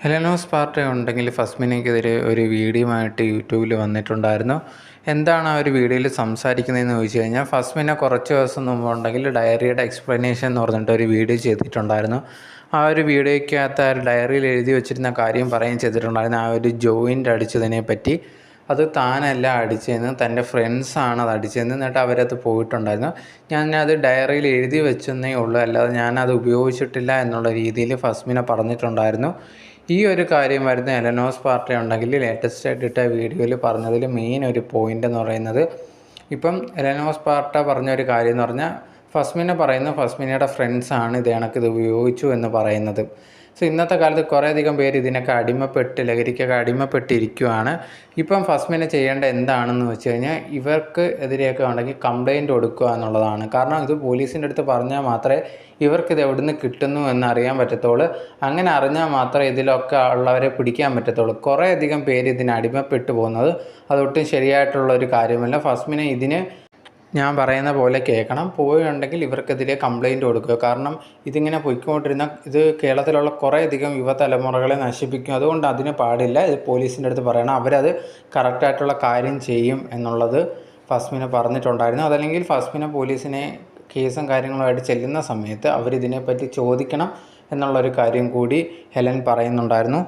ഹെലനോസ് party ഉണ്ടെങ്കിൽ ഫസ്മിനയ്ക്കെതിരെ ഒരു വീഡിയോയുമായിട്ട് യൂട്യൂബിൽ വന്നിട്ടുണ്ടായിരുന്നു. എന്താണ് ആ ഒരു വീഡിയോയിൽ സംസാരിക്കുന്നതെന്ന് ചോദിച്ചു കഴിഞ്ഞാൽ, ഫസ്മിന കുറച്ച് ദിവസം മുമ്പുണ്ടെങ്കിൽ ഡയറിയുടെ എക്സ്പ്ലനേഷൻ എന്ന് പറഞ്ഞിട്ട് ഒരു വീഡിയോ ചെയ്തിട്ടുണ്ടായിരുന്നു. ആ ഒരു വീഡിയോയ്ക്കകത്ത് ആ ഒരു ഡയറിയിൽ എഴുതി വെച്ചിരുന്ന കാര്യം പറയുകയും ചെയ്തിട്ടുണ്ടായിരുന്നു. ആ ഒരു ജോയിൻ്റ് അടിച്ചതിനെ പറ്റി, അത് താനല്ല അടിച്ചതെന്ന്, തൻ്റെ ഫ്രണ്ട്സാണ് അത് അടിച്ചതെന്ന്, എന്നിട്ട് അവരത് പോയിട്ടുണ്ടായിരുന്നു. ഞാനത് ഡയറിയിൽ എഴുതി വെച്ചെന്നേ ഉള്ളൂ, അല്ലാതെ ഞാനത് ഉപയോഗിച്ചിട്ടില്ല എന്നുള്ള രീതിയിൽ ഫസ്മിന പറഞ്ഞിട്ടുണ്ടായിരുന്നു. ഈ ഒരു കാര്യമായിരുന്നു ഹെലനോസ് പാർട്ടി ഉണ്ടെങ്കിൽ ലേറ്റസ്റ്റ് ആയിട്ട് ഇട്ട വീഡിയോയിൽ പറഞ്ഞതിൽ മെയിൻ ഒരു പോയിൻ്റ് എന്ന് പറയുന്നത്. ഇപ്പം ഹെലനോസ് പാർട്ട പറഞ്ഞൊരു കാര്യം എന്ന് പറഞ്ഞാൽ, ഫസ്മിനയുടെ ഫ്രണ്ട്സാണ് ഇത് കണക്കിത് ഉപയോഗിച്ചു എന്ന് പറയുന്നത്. സോ ഇന്നത്തെ കാലത്ത് കുറേയധികം പേര് ഇതിനൊക്കെ ലഹരിക്കൊക്കെ അടിമപ്പെട്ടിരിക്കുകയാണ്. ഇപ്പം ഫസ്മിന ചെയ്യേണ്ട എന്താണെന്ന് വെച്ച് കഴിഞ്ഞാൽ, ഇവർക്ക് എതിരെയൊക്കെ ഉണ്ടെങ്കിൽ കംപ്ലയിൻറ്റ് കൊടുക്കുക എന്നുള്ളതാണ്. കാരണം ഇത് പോലീസിൻ്റെ അടുത്ത് പറഞ്ഞാൽ മാത്രമേ ഇവർക്കിത് എവിടുന്ന് കിട്ടുന്നു എന്നറിയാൻ പറ്റത്തുള്ളൂ. അങ്ങനെ അറിഞ്ഞാൽ മാത്രമേ ഇതിലൊക്കെ ഉള്ളവരെ പിടിക്കാൻ പറ്റത്തുള്ളൂ. കുറേയധികം പേര് ഇതിന് അടിമപ്പെട്ടു പോകുന്നത് അതൊട്ടും ശരിയായിട്ടുള്ളൊരു കാര്യമല്ല. ഫസ്മിന ഇതിന് ഞാൻ പറയുന്ന പോലെ കേൾക്കണം. പോയുണ്ടെങ്കിൽ ഇവർക്കെതിരെ കംപ്ലയിൻറ്റ് കൊടുക്കുക. കാരണം ഇതിങ്ങനെ പൊയ്ക്കൊണ്ടിരുന്ന ഇത് കേരളത്തിലുള്ള കുറേയധികം യുവതലമുറകളെ നശിപ്പിക്കും. അതുകൊണ്ട് അതിന് പാടില്ല. ഇത് പോലീസിൻ്റെ അടുത്ത് പറയണം. അവരത് കറക്റ്റായിട്ടുള്ള കാര്യം ചെയ്യും എന്നുള്ളത് ഫസ്മിന പറഞ്ഞിട്ടുണ്ടായിരുന്നു. അതല്ലെങ്കിൽ ഫസ്മിന പോലീസിനെ കേസും കാര്യങ്ങളുമായിട്ട് ചെല്ലുന്ന സമയത്ത് അവരിതിനെപ്പറ്റി ചോദിക്കണം എന്നുള്ളൊരു കാര്യം കൂടി ഹെലൻ പറയുന്നുണ്ടായിരുന്നു.